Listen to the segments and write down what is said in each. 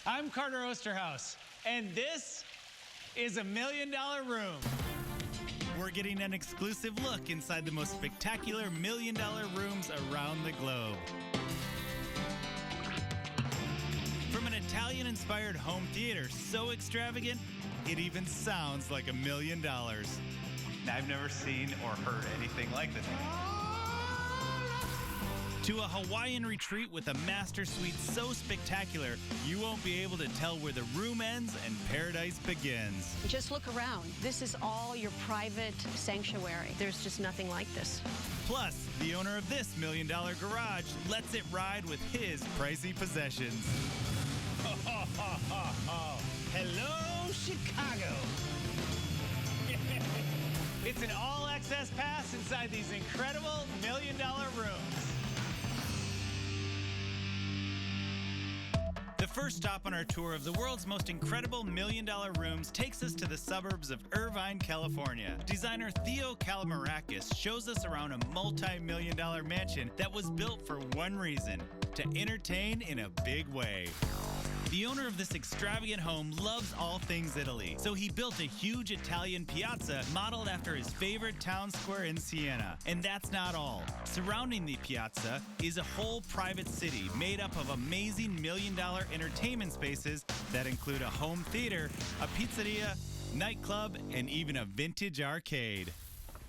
I'm Carter Osterhaus, and this is $1 Million Room. We're getting an exclusive look inside the most spectacular $1 Million rooms around the globe. From an Italian-inspired home theater so extravagant, it even sounds like $1 million. I've never seen or heard anything like this. To a Hawaiian retreat with a master suite so spectacular, you won't be able to tell where the room ends and paradise begins. Just look around. This is all your private sanctuary. There's just nothing like this. Plus, the owner of this $1 Million garage lets it ride with his pricey possessions. Hello, Chicago. It's an all-access pass inside these incredible $1 Million rooms. The first stop on our tour of the world's most incredible $1 Million rooms takes us to the suburbs of Irvine, California. Designer Theo Kalamarakis shows us around a multi-million-dollar mansion that was built for one reason: to entertain in a big way. The owner of this extravagant home loves all things Italy, so he built a huge Italian piazza modeled after his favorite town square in Siena. And that's not all. Surrounding the piazza is a whole private city made up of amazing $1 Million entertainment spaces that include a home theater, a pizzeria, nightclub, and even a vintage arcade.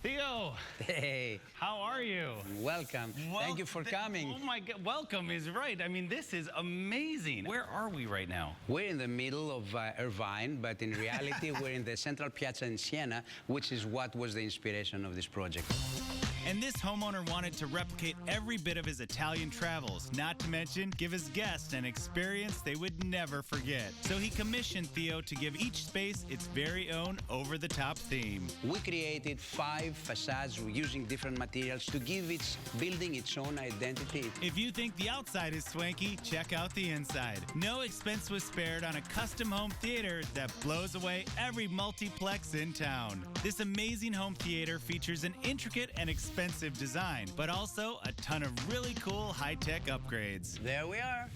Theo! Hey! How are you? Welcome. Thank you for coming. Oh my God, welcome is right. I mean, this is amazing. Where are we right now? We're in the middle of Irvine, but in reality, we're in the Central Piazza in Siena, which is what was the inspiration of this project. And this homeowner wanted to replicate every bit of his Italian travels, not to mention give his guests an experience they would never forget. So he commissioned Theo to give each space its very own over-the-top theme. We created 5 facades using different materials to give its building its own identity. If you think the outside is swanky, check out the inside. No expense was spared on a custom home theater that blows away every multiplex in town. This amazing home theater features an intricate and expensive design, but also a ton of really cool high-tech upgrades. There we are.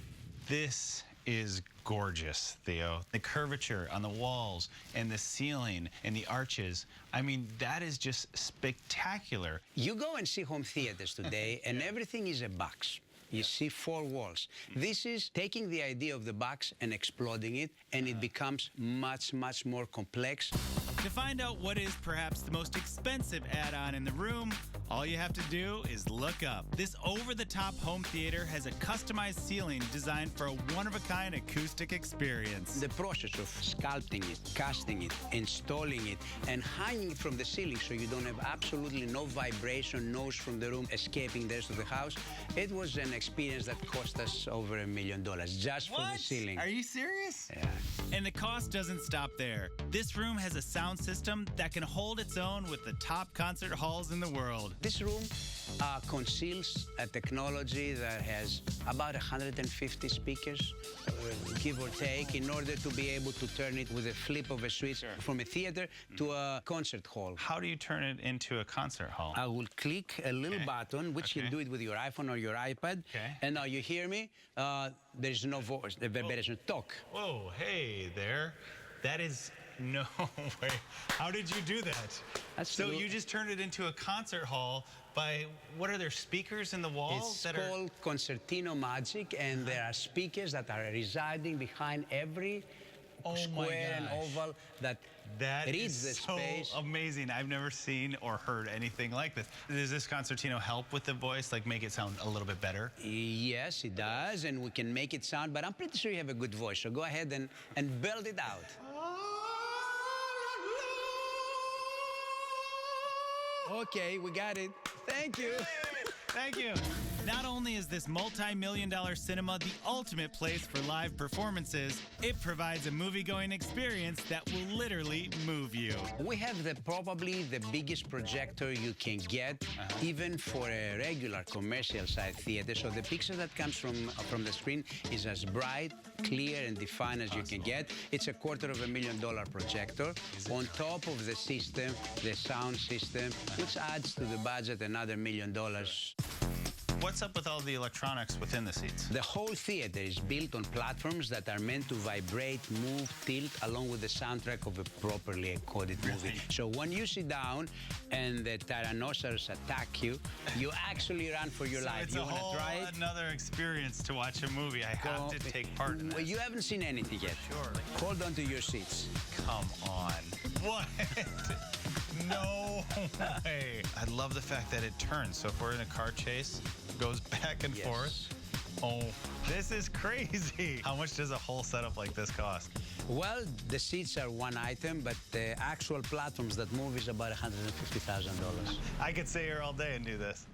This is gorgeous, Theo. The curvature on the walls and the ceiling and the arches, I mean, that is just spectacular. You go and see home theaters today, and everything is a box. You see 4 walls. This is taking the idea of the box and exploding it, and it becomes much, much more complex. To find out what is perhaps the most expensive add-on in the room, all you have to do is look up. This over-the-top home theater has a customized ceiling designed for a one-of-a-kind acoustic experience. The process of sculpting it, casting it, installing it, and hanging it from the ceiling so you don't have absolutely no vibration, noise from the room escaping the rest of the house, it was an experience that cost us over $1 million just for the ceiling. Are you serious? Yeah. And the cost doesn't stop there. This room has a sound system that can hold its own with the top concert halls in the world. This room conceals a technology that has about 150 speakers, give or take, in order to be able to turn it with a flip of a switch from a theater to a concert hall. How do you turn it into a concert hall? I will click a little button, which you can do it with your iPhone or your iPad. Okay. And now you hear me. There's no voice, the vibration. Talk. Whoa, hey there. That is no way. How did you do that? So you just turned it into a concert hall by, what are there, speakers in the walls? It's called Concertino Magic, and there are speakers that are residing behind every square and oval that reads the space. So amazing. I've never seen or heard anything like this. Does this concertino help with the voice, like make it sound a little bit better? Yes, it does, and we can make it sound, but I'm pretty sure you have a good voice, so go ahead and build it out. Okay, we got it. Thank you. Thank you. Not only is this multi-million-dollar cinema the ultimate place for live performances, it provides a movie-going experience that will literally move you. We have probably the biggest projector you can get, even for a regular commercial-sized theater. So the picture that comes from the screen is as bright, clear, and defined as you can get. It's a $250,000 projector. On top of the system, the sound system, which adds to the budget another $1 million. What's up with all the electronics within the seats? The whole theater is built on platforms that are meant to vibrate, move, tilt, along with the soundtrack of a properly encoded movie. So when you sit down and the Tyrannosaurus attack you, you actually run for your life. It's You a want to whole try it? another experience to watch a movie. I have to take part in Well, this. you haven't seen anything yet. Sure. Hold on to your seats. Come on. What? No way. I love the fact that it turns. So if we're in a car chase, it goes back and Yes. forth. Oh, this is crazy. How much does a whole setup like this cost? Well, the seats are one item, but the actual platforms that move is about $150,000. I could stay here all day and do this.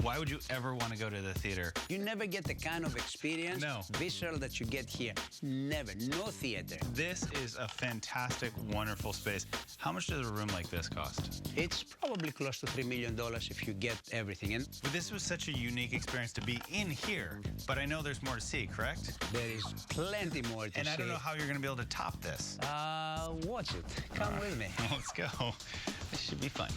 Why would you ever want to go to the theater? You never get the kind of experience, No. visceral, that you get here. Never. No theater. This is a fantastic, wonderful space. How much does a room like this cost? It's probably close to $3 million if you get everything. And But this was such a unique experience to be in here. But I know there's more to see, correct? there is plenty more to And see. I don't know how you're going to be able to top this. Watch it. Come with me. Let's go. This should be fun.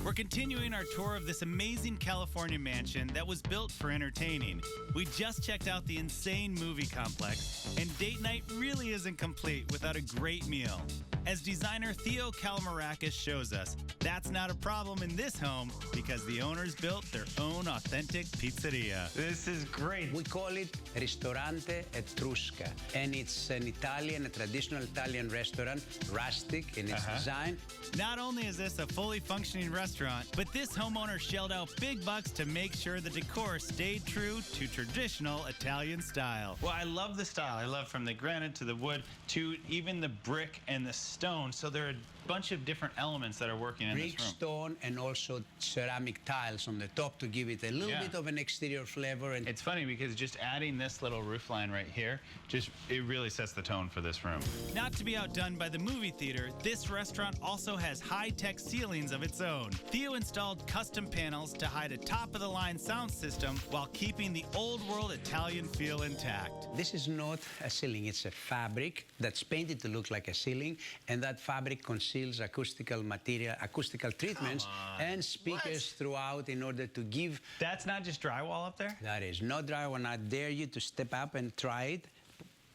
We're continuing our tour of this amazing California mansion that was built for entertaining. We just checked out the insane movie complex, and date night really isn't complete without a great meal. As designer Theo Kalmarakis shows us, that's not a problem in this home because the owners built their own authentic pizzeria. This is great. We call it Ristorante Etrusca, and it's an Italian, a traditional Italian restaurant, rustic in its design. Not only is this a fully functioning restaurant, but this homeowner shelled out big bucks to make sure the decor stayed true to traditional Italian style. Well, I love the style. I love from the granite to the wood to even the brick and the stone. So there are a bunch of different elements that are working in Brick, this room. stone, and also ceramic tiles on the top to give it a little Yeah. bit of an exterior flavor. And It's funny because just adding this little roof line right here, it really sets the tone for this room. Not to be outdone by the movie theater, this restaurant also has high-tech ceilings of its own. Theo installed custom panels to hide a top-of-the-line sound system while keeping the old-world Italian feel intact. this is not a ceiling, it's a fabric that's painted to look like a ceiling, and that fabric conceals acoustical material, acoustical treatments, and speakers throughout in order to give. That's not just drywall up there? That is no drywall. I dare you to step up and try it.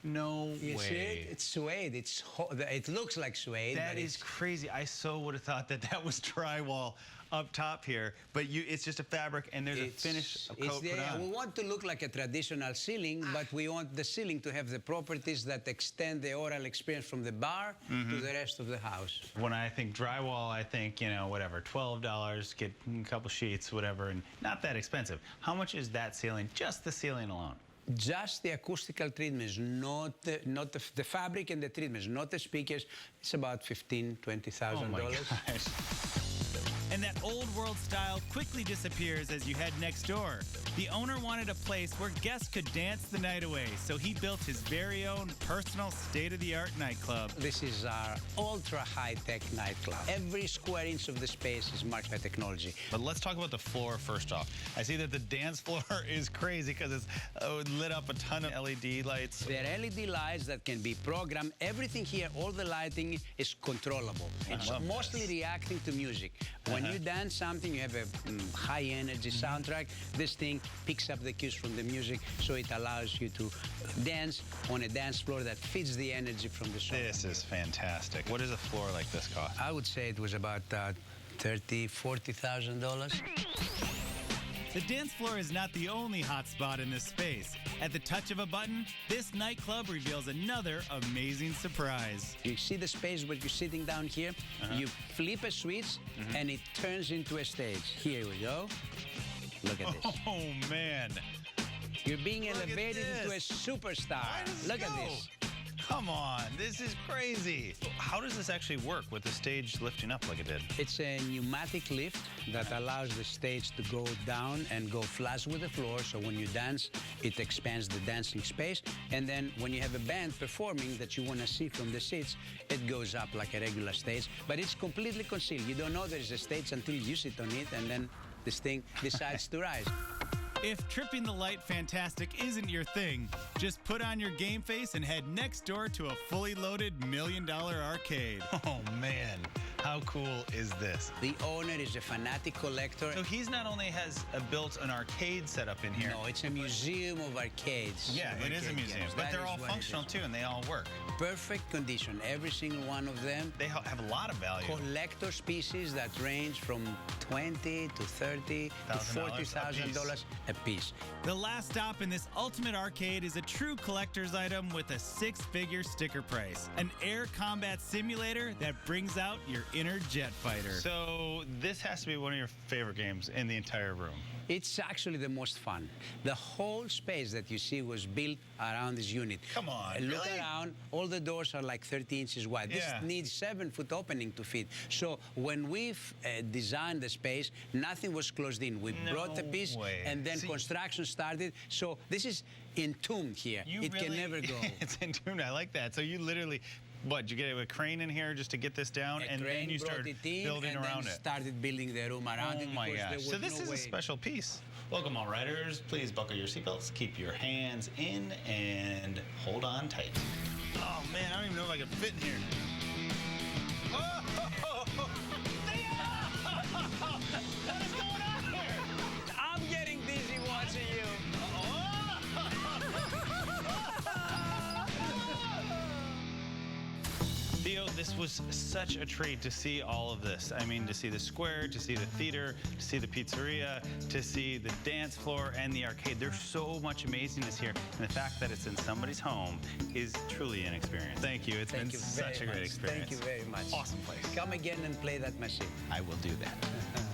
No You see it? It's suede. It looks like suede. That but is it's crazy. I so would have thought that that was drywall up top here, but it's just a fabric and there's a finish it's coat put on. We want to look like a traditional ceiling, but we want the ceiling to have the properties that extend the oral experience from the bar to the rest of the house. When I think drywall, I think, whatever, $12, get a couple sheets, whatever, and not that expensive. How much is that ceiling? Just the ceiling alone? Just the acoustical treatments, not the fabric and the treatments, not the speakers. It's about $15,000, $20,000. Oh my gosh. And that old world style quickly disappears as you head next door. The owner wanted a place where guests could dance the night away, so he built his very own personal state-of-the-art nightclub. This is our ultra high-tech nightclub. Every square inch of the space is marked by technology. But let's talk about the floor first off. I see that the dance floor is crazy because it's lit up a ton of LED lights. They're LED lights that can be programmed. Everything here, all the lighting is controllable. It's love mostly this. reacting to music. When you dance something, you have a high-energy soundtrack. This thing picks up the cues from the music, so it allows you to dance on a dance floor that fits the energy from the song. This is fantastic. What does a floor like this cost? I would say it was about $30,000, $40,000. The dance floor is not the only hot spot in this space. At the touch of a button, this nightclub reveals another amazing surprise. You see the space where you're sitting down here? You flip a switch, and it turns into a stage. Here we go. Look at this. Oh, man. You're being Look at elevated into a this. superstar. Where does this Look at go? this. Come on, this is crazy. How does this actually work with the stage lifting up like it did? It's a pneumatic lift that allows the stage to go down and go flush with the floor. So when you dance, it expands the dancing space. And then when you have a band performing that you want to see from the seats, it goes up like a regular stage. But it's completely concealed. You don't know there's a stage until you sit on it, and then this thing decides to rise. If tripping the light fantastic isn't your thing, just put on your game face and head next door to a fully loaded $1 million arcade. Oh man, How cool is this? The owner is a fanatic collector. So he's not only has built an arcade set up in here. No, it's a museum of arcades. Yeah, it is a Arcade museum, games. but That they're is all what it functional is. too, and they all work. Perfect condition, every single one of them. They have a lot of value. Collector's pieces that range from $20 to $30 to $40,000 a piece. The last stop in this ultimate arcade is a true collector's item with a six-figure sticker price. An air combat simulator that brings out your inner jet fighter. So this has to be one of your favorite games in the entire room. It's actually the most fun. The whole space that you see was built around this unit. Come on, Look really? around, all the doors are like 30 inches wide. Yeah. This needs 7-foot opening to fit. So when we designed the space, nothing was closed in. We brought the piece way. and then See- construction started. So this is entombed here. It can never go. It's entombed. I like that. So you literally, what, you get a crane in here just to get this down, A and then crane you brought start it in building and around then it. started building the room around it. Oh my because there gosh. was So this no is way. a special piece. Welcome, all riders. Please buckle your seatbelts, keep your hands in, and hold on tight. Oh man, I don't even know if I can fit in here. Oh! What is going on here? I'm getting dizzy watching you. Theo, this was such a treat to see all of this. I mean, to see the square, to see the theater, to see the pizzeria, to see the dance floor and the arcade. There's so much amazingness here. And the fact that it's in somebody's home is truly an experience. Thank you. It's been Thank you such a very great much. experience. Thank you very much. Awesome place. Come again and play that machine. I will do that.